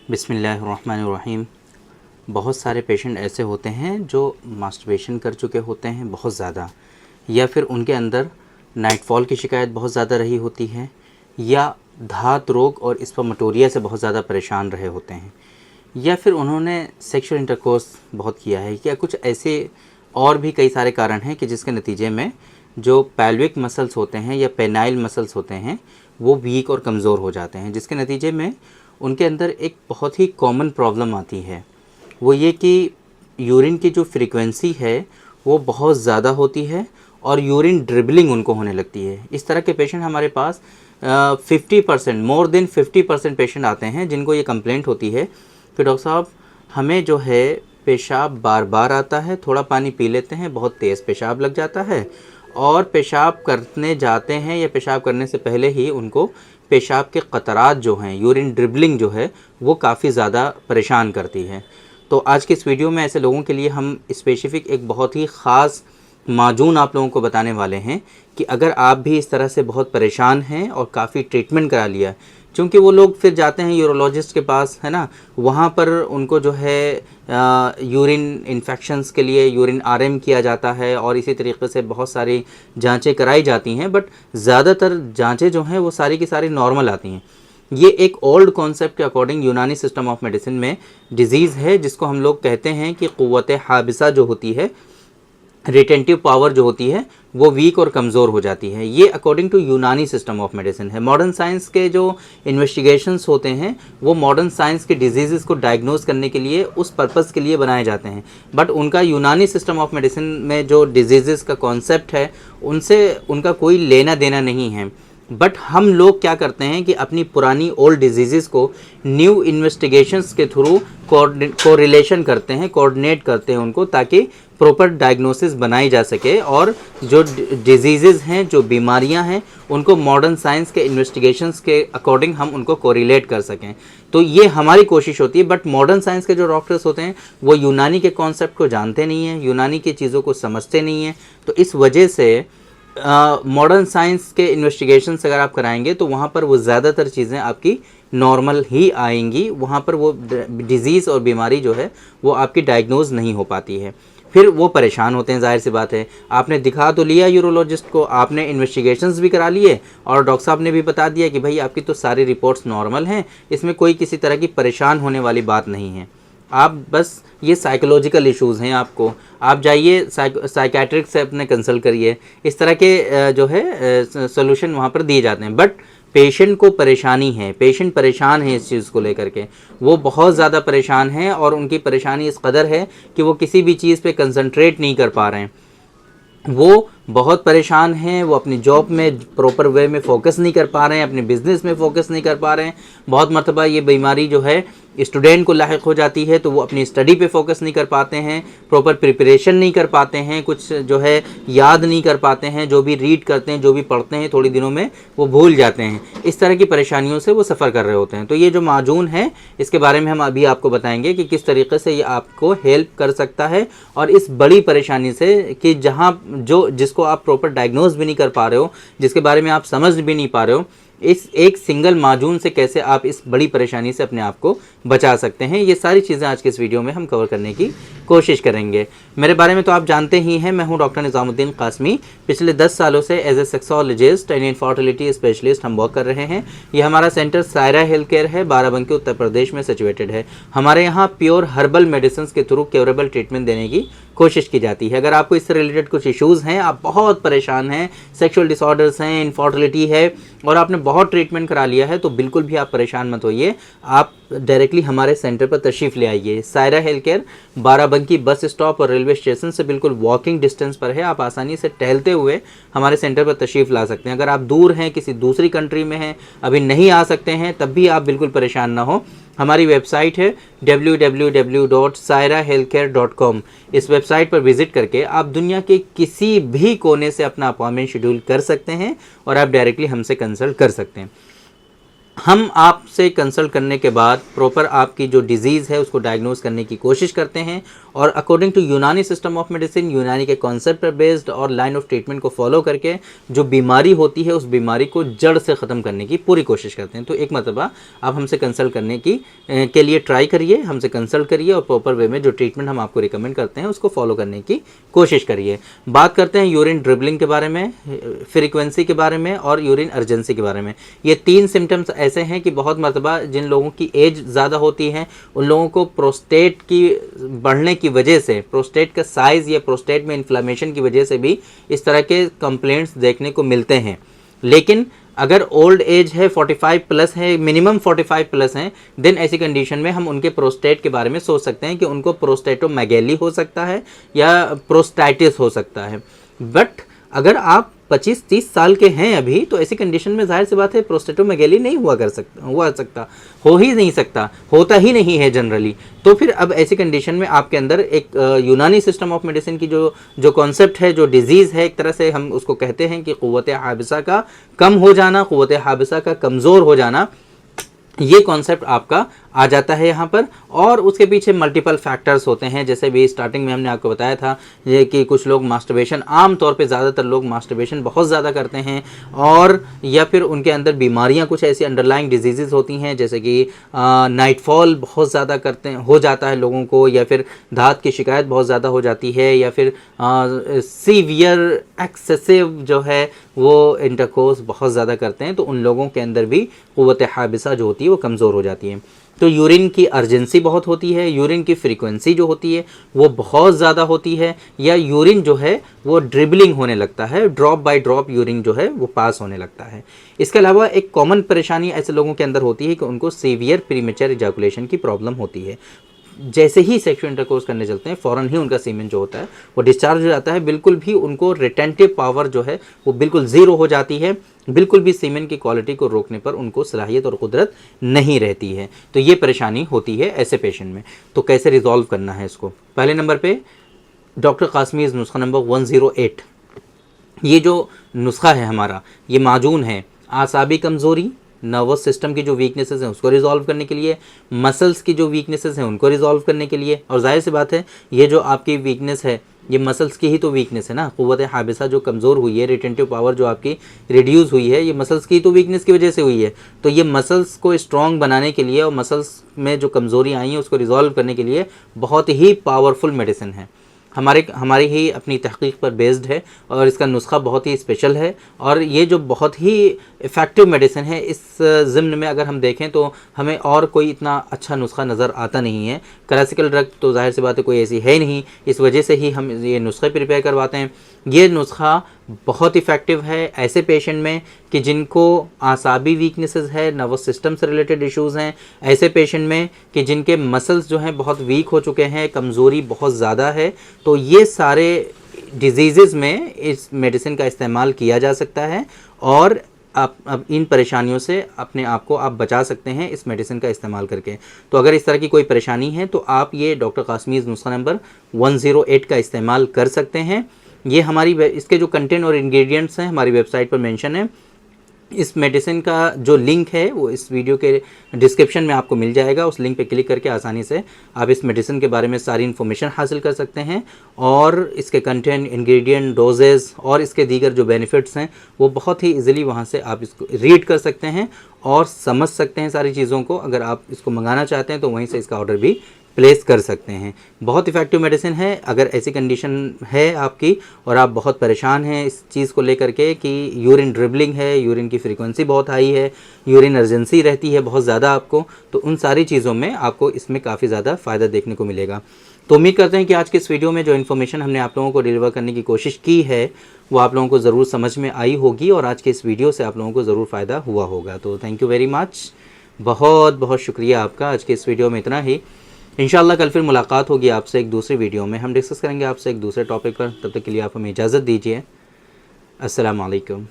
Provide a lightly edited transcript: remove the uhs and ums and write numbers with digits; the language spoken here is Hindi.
बिस्मिल्लाहिर्रहमानिर्रहीम। बहुत सारे पेशेंट ऐसे होते हैं जो मास्टरबेशन कर चुके होते हैं बहुत ज़्यादा, या फिर उनके अंदर नाइटफॉल की शिकायत बहुत ज़्यादा रही होती है, या धात रोग और स्पर्मेटोरिया से बहुत ज़्यादा परेशान रहे होते हैं, या फिर उन्होंने सेक्सुअल इंटरकोर्स बहुत किया है, या कुछ ऐसे और भी कई सारे कारण हैं कि जिसके नतीजे में जो पेल्विक मसल्स होते हैं या पेनाइल मसल्स होते हैं वो वीक और कमज़ोर हो जाते हैं, जिसके नतीजे में उनके अंदर एक बहुत ही कॉमन प्रॉब्लम आती है। वो ये कि यूरिन की जो फ्रीक्वेंसी है वो बहुत ज़्यादा होती है और यूरिन ड्रिबलिंग उनको होने लगती है। इस तरह के पेशेंट हमारे पास 50% मोर देन 50% पेशेंट आते हैं जिनको ये कंप्लेंट होती है कि डॉक्टर साहब हमें जो है पेशाब बार बार आता है, थोड़ा पानी पी लेते हैं, बहुत तेज़ पेशाब लग जाता है, और पेशाब करने जाते हैं या पेशाब करने से पहले ही उनको पेशाब के कतरात जो हैं, यूरिन ड्रिबलिंग जो है वो काफ़ी ज़्यादा परेशान करती है। तो आज के इस वीडियो में ऐसे लोगों के लिए हम स्पेसिफ़िक एक बहुत ही ख़ास माजून आप लोगों को बताने वाले हैं कि अगर आप भी इस तरह से बहुत परेशान हैं और काफ़ी ट्रीटमेंट करा लिया, क्योंकि वो लोग फिर जाते हैं यूरोलॉजिस्ट के पास, है ना, वहाँ पर उनको जो है यूरिन इन्फेक्शंस के लिए यूरिन आरएम किया जाता है और इसी तरीके से बहुत सारी जांचें कराई जाती हैं, बट ज़्यादातर जांचें जो हैं वो सारी की सारी नॉर्मल आती हैं। ये एक ओल्ड कॉन्सेप्ट के अकॉर्डिंग यूनानी सिस्टम ऑफ मेडिसिन में डिजीज़ है जिसको हम लोग कहते हैं कि क़ुव्वत हाबिसा जो होती है, रिटेंटिव पावर जो होती है वो वीक और कमज़ोर हो जाती है। ये अकॉर्डिंग टू यूनानी सिस्टम ऑफ मेडिसिन है। मॉडर्न साइंस के जो इन्वेस्टिगेशंस होते हैं वो मॉडर्न साइंस के डिजीज़ को डायग्नोज करने के लिए उस पर्पज़ के लिए बनाए जाते हैं, बट उनका यूनानी सिस्टम ऑफ मेडिसिन में जो डिजीज़ का कॉन्सेप्ट है उनसे उनका कोई लेना देना नहीं है। बट हम लोग क्या करते हैं कि अपनी पुरानी ओल्ड डिजीज़ को न्यू इन्वेस्टिगेशंस के थ्रू कोरिलेशन करते हैं, कोऑर्डिनेट करते हैं उनको, ताकि प्रॉपर डायग्नोसिस बनाई जा सके और जो डिजीज़ हैं, जो बीमारियां हैं, उनको मॉडर्न साइंस के इन्वेस्टिगेशंस के अकॉर्डिंग हम उनको कोरिलेट कर सकें। तो ये हमारी कोशिश होती है। बट मॉडर्न साइंस के जो डॉक्टर्स होते हैं वो यूनानी के कॉन्सेप्ट को जानते नहीं हैं, यूनानी की चीज़ों को समझते नहीं हैं। तो इस वजह से मॉडर्न साइंस के इन्वेस्टिगेशंस अगर आप कराएंगे तो वहाँ पर वो ज़्यादातर चीज़ें आपकी नॉर्मल ही आएंगी, वहाँ पर वो डिज़ीज़ और बीमारी जो है वो आपकी डायग्नोज नहीं हो पाती है। फिर वो परेशान होते हैं, जाहिर सी बात है। आपने दिखा तो लिया यूरोलॉजिस्ट को, आपने इन्वेस्टिगेशंस भी करा लिए और डॉक्टर साहब ने भी बता दिया कि भाई आपकी तो सारी रिपोर्ट्स नॉर्मल हैं, इसमें कोई किसी तरह की परेशान होने वाली बात नहीं है। आप बस ये साइकोलॉजिकल इश्यूज़ हैं, आपको आप जाइए साइकेट्रिक से अपने कंसल्ट करिए, इस तरह के जो है सोल्यूशन वहाँ पर दिए जाते हैं। बट पेशेंट को परेशानी है, पेशेंट परेशान है इस चीज़ को लेकर के, वो बहुत ज़्यादा परेशान है और उनकी परेशानी इस कदर है कि वो किसी भी चीज़ पे कंसंट्रेट नहीं कर पा रहे हैं, वो बहुत परेशान हैं, वो अपनी जॉब में प्रॉपर वे में फ़ोकस नहीं कर पा रहे हैं, अपने बिज़नेस में फ़ोकस नहीं कर पा रहे हैं। बहुत मरतबा ये बीमारी जो है स्टूडेंट को लाहिक हो जाती है तो वो अपनी स्टडी पे फोकस नहीं कर पाते हैं, प्रॉपर प्रिपरेशन नहीं कर पाते हैं, कुछ जो है याद नहीं कर पाते हैं, जो भी रीड करते हैं, जो भी पढ़ते हैं, थोड़ी दिनों में वो भूल जाते हैं। इस तरह की परेशानियों से वो सफ़र कर रहे होते हैं। तो ये जो माजून है इसके बारे में हम अभी आपको बताएंगे कि किस तरीके से ये आपको हेल्प कर सकता है और इस बड़ी परेशानी से कि जहाँ जिसको आप प्रॉपर डायग्नोज भी नहीं कर पा रहे हो, जिसके बारे में आप समझ भी नहीं पा रहे हो, इस एक सिंगल माजून से कैसे आप इस बड़ी परेशानी से अपने आप को बचा सकते हैं, ये सारी चीज़ें आज के इस वीडियो में हम कवर करने की कोशिश करेंगे। मेरे बारे में तो आप जानते ही हैं, मैं हूं डॉक्टर निज़ामुद्दीन कासमी। पिछले 10 सालों से as a sexologist and infertility specialist हम वर्क कर रहे हैं। ये हमारा सेंटर सायरा हेल्थ केयर है, बाराबंकी उत्तर प्रदेश में सिचुएटेड है। हमारे यहाँ प्योर हर्बल मेडिसिन के थ्रू क्योरेबल ट्रीटमेंट देने की कोशिश की जाती है। अगर आपको इससे रिलेटेड कुछ इश्यूज़ हैं, आप बहुत परेशान हैं, सेक्सुअल डिसऑर्डर्स हैं, इनफर्टिलिटी है और आपने बहुत ट्रीटमेंट करा लिया है, तो बिल्कुल भी आप परेशान मत होइए। आप डायरेक्टली हमारे सेंटर पर तशरीफ़ ले आइए। Saira health care Barabanki bus stop और रेलवे स्टेशन से बिल्कुल वॉकिंग डिस्टेंस पर है। आप आसानी से टहलते हुए हमारे सेंटर पर तशरीफ़ ला सकते हैं। अगर आप दूर हैं, किसी दूसरी कंट्री में हैं, अभी नहीं आ सकते हैं, तब भी आप बिल्कुल परेशान ना हो। हमारी वेबसाइट है www.sairahealthcare.com। इस वेबसाइट पर विज़िट करके आप दुनिया के किसी भी कोने से अपना अपॉइंटमेंट शेड्यूल कर सकते हैं और आप डायरेक्टली हमसे कंसल्ट कर सकते हैं। हम आपसे कंसल्ट करने के बाद प्रॉपर आपकी जो डिजीज़ है उसको डायग्नोज करने की कोशिश करते हैं और अकॉर्डिंग टू यूनानी सिस्टम ऑफ मेडिसिन, यूनानी के कॉन्सेप्ट पर बेस्ड और लाइन ऑफ ट्रीटमेंट को फॉलो करके जो बीमारी होती है उस बीमारी को जड़ से ख़त्म करने की पूरी कोशिश करते हैं। तो एक मरतबा आप हमसे कंसल्ट करने के लिए ट्राई करिए, हमसे कंसल्ट करिए और प्रॉपर वे में जो ट्रीटमेंट हम आपको रिकमेंड करते हैं उसको फॉलो करने की कोशिश करिए। बात करते हैं यूरिन ड्रिबलिंग के बारे में, फ्रीक्वेंसी के बारे में और यूरिन अर्जेंसी के बारे में। ये 3 सिम्टम्स ऐसे हैं कि बहुत मरतबा जिन लोगों की एज ज़्यादा होती है उन लोगों को प्रोस्टेट की बढ़ने की वजह से, प्रोस्टेट का साइज़ या प्रोस्टेट में इन्फ्लामेशन की वजह से भी इस तरह के कंप्लेंट्स देखने को मिलते हैं। लेकिन अगर ओल्ड एज है, 45 प्लस है, मिनिमम 45 प्लस हैं, देन ऐसी कंडीशन में हम उनके प्रोस्टेट के बारे में सोच सकते हैं कि उनको प्रोस्टेटोमेगैली हो सकता है या प्रोस्टाइटिस हो सकता है। बट अगर आप 25-30 साल के हैं अभी, तो ऐसी कंडीशन में जाहिर सी बात है प्रोस्टेटोमेगैली नहीं हो ही नहीं सकता, होता ही नहीं है जनरली। तो फिर अब ऐसी कंडीशन में आपके अंदर एक यूनानी सिस्टम ऑफ मेडिसिन की जो कॉन्सेप्ट है, जो डिजीज़ है, एक तरह से हम उसको कहते हैं कि क़ुव्वत हाबिसा का कम हो जाना, क़ुव्वत हाबिसा का कमज़ोर हो जाना, ये कॉन्सेप्ट आपका आ जाता है यहाँ पर। और उसके पीछे मल्टीपल फैक्टर्स होते हैं, जैसे भी स्टार्टिंग में हमने आपको बताया था ये कि कुछ लोग मास्टरबेशन, आम तौर पे ज़्यादातर लोग मास्टरबेशन बहुत ज़्यादा करते हैं, और या फिर उनके अंदर बीमारियाँ कुछ ऐसी अंडरलाइंग डिजीज़ होती हैं जैसे कि नाइटफॉल बहुत ज़्यादा हो जाता है लोगों को, या फिर धात की शिकायत बहुत ज़्यादा हो जाती है, या फिर सीवियर एक्सेसिव जो है वो इंटरकोर्स बहुत ज़्यादा करते हैं, तो उन लोगों के अंदर भी क़ुव्वत हाबिसा जो होती है वो कमज़ोर हो जाती है। तो यूरिन की अर्जेंसी बहुत होती है, यूरिन की फ्रीक्वेंसी जो होती है वो बहुत ज़्यादा होती है, या यूरिन जो है वो ड्रिबलिंग होने लगता है, ड्रॉप बाय ड्रॉप यूरिन जो है वो पास होने लगता है। इसके अलावा एक कॉमन परेशानी ऐसे लोगों के अंदर होती है कि उनको सीवियर प्रीमेच्योर इजैकुलेशन की प्रॉब्लम होती है। जैसे ही सेक्सुअल इंटरकोर्स करने चलते हैं फ़ौरन ही उनका सीमेन जो होता है वो डिस्चार्ज हो जाता है, बिल्कुल भी उनको रिटेंटिव पावर जो है वो बिल्कुल ज़ीरो हो जाती है, बिल्कुल भी सीमेन की क्वालिटी को रोकने पर उनको सलाहियत और कुदरत नहीं रहती है। तो ये परेशानी होती है ऐसे पेशेंट में। तो कैसे रिजॉल्व करना है इसको? पहले नंबर पे डॉक्टर कासमीज़ नुस्खा नंबर 108, ये जो नुस्खा है हमारा, ये माजून है आसाबी कमज़ोरी, नर्वस सिस्टम की जो वीकनेसेस हैं उसको रिजॉल्व करने के लिए, मसल्स की जो वीकनेसेस हैं उनको रिजॉल्व करने के लिए। और जाहिर सी बात है ये जो आपकी वीकनेस है ये मसल्स की ही तो वीकनेस है ना, क़ुव्वत हाबिसा जो कमज़ोर हुई है, रिटेंटिव पावर जो आपकी रिड्यूस हुई है, ये मसल्स की तो वीकनेस की वजह से हुई है। तो ये मसल्स को स्ट्रॉन्ग बनाने के लिए और मसल्स में जो कमज़ोरी आई है उसको रिजॉल्व करने के लिए बहुत ही पावरफुल मेडिसिन है। हमारी ही अपनी तहक़ीक़ पर बेस्ड है और इसका नुस्खा बहुत ही स्पेशल है, और ये जो बहुत ही इफ़ेक्टिव मेडिसिन है, इस ज़िम्न में अगर हम देखें तो हमें और कोई इतना अच्छा नुस्खा नज़र आता नहीं है। क्लासिकल ड्रग तो जाहिर सी बात है कोई ऐसी है नहीं, इस वजह से ही हम ये नुस्खे प्रिपेयर करवाते हैं। ये नुस्खा बहुत इफ़ेक्टिव है ऐसे पेशेंट में कि जिनको आसाबी वीकनेसेस है, नर्वस सिस्टम से रिलेटेड इश्यूज़ हैं, ऐसे पेशेंट में कि जिनके मसल्स जो हैं बहुत वीक हो चुके हैं, कमज़ोरी बहुत ज़्यादा है। तो ये सारे डिजीज़ में इस मेडिसिन का इस्तेमाल किया जा सकता है, और आप अब इन परेशानियों से अपने आप को आप बचा सकते हैं इस मेडिसिन का इस्तेमाल करके। तो अगर इस तरह की कोई परेशानी है तो आप ये डॉक्टर कासमीज़ नुस्खा नंबर 108 का इस्तेमाल कर सकते हैं। ये इसके जो कंटेंट और इंग्रेडिएंट्स हैं हमारी वेबसाइट पर मेंशन है। इस मेडिसिन का जो लिंक है वो इस वीडियो के डिस्क्रिप्शन में आपको मिल जाएगा। उस लिंक पे क्लिक करके आसानी से आप इस मेडिसिन के बारे में सारी इन्फॉर्मेशन हासिल कर सकते हैं, और इसके कंटेंट, इंग्रेडिएंट, डोजेज़ और इसके दीगर जो बेनिफिट्स हैं वो बहुत ही इजीली वहाँ से आप इसको रीड कर सकते हैं और समझ सकते हैं सारी चीज़ों को। अगर आप इसको मंगाना चाहते हैं तो वहीं से इसका ऑर्डर भी प्लेस कर सकते हैं। बहुत इफ़ेक्टिव मेडिसिन है। अगर ऐसी कंडीशन है आपकी और आप बहुत परेशान हैं इस चीज़ को लेकर के कि यूरिन ड्रिबलिंग है, यूरिन की फ्रीक्वेंसी बहुत हाई है, यूरिन अर्जेंसी रहती है बहुत ज़्यादा आपको, तो उन सारी चीज़ों में आपको इसमें काफ़ी ज़्यादा फ़ायदा देखने को मिलेगा। तो उम्मीद करते हैं कि आज के इस वीडियो में जो इन्फॉर्मेशन हमने आप लोगों को डिलीवर करने की कोशिश की है वो आप लोगों को ज़रूर समझ में आई होगी, और आज के इस वीडियो से आप लोगों को ज़रूर फ़ायदा हुआ होगा। तो थैंक यू वेरी मच, बहुत बहुत शुक्रिया आपका। आज के इस वीडियो में इतना ही। इंशाल्लाह कल फिर मुलाकात होगी आपसे एक दूसरी वीडियो में, हम डिस्कस करेंगे आपसे एक दूसरे टॉपिक पर। तब तक के लिए आप हमें इजाज़त दीजिए। अस्सलाम वालेकुम।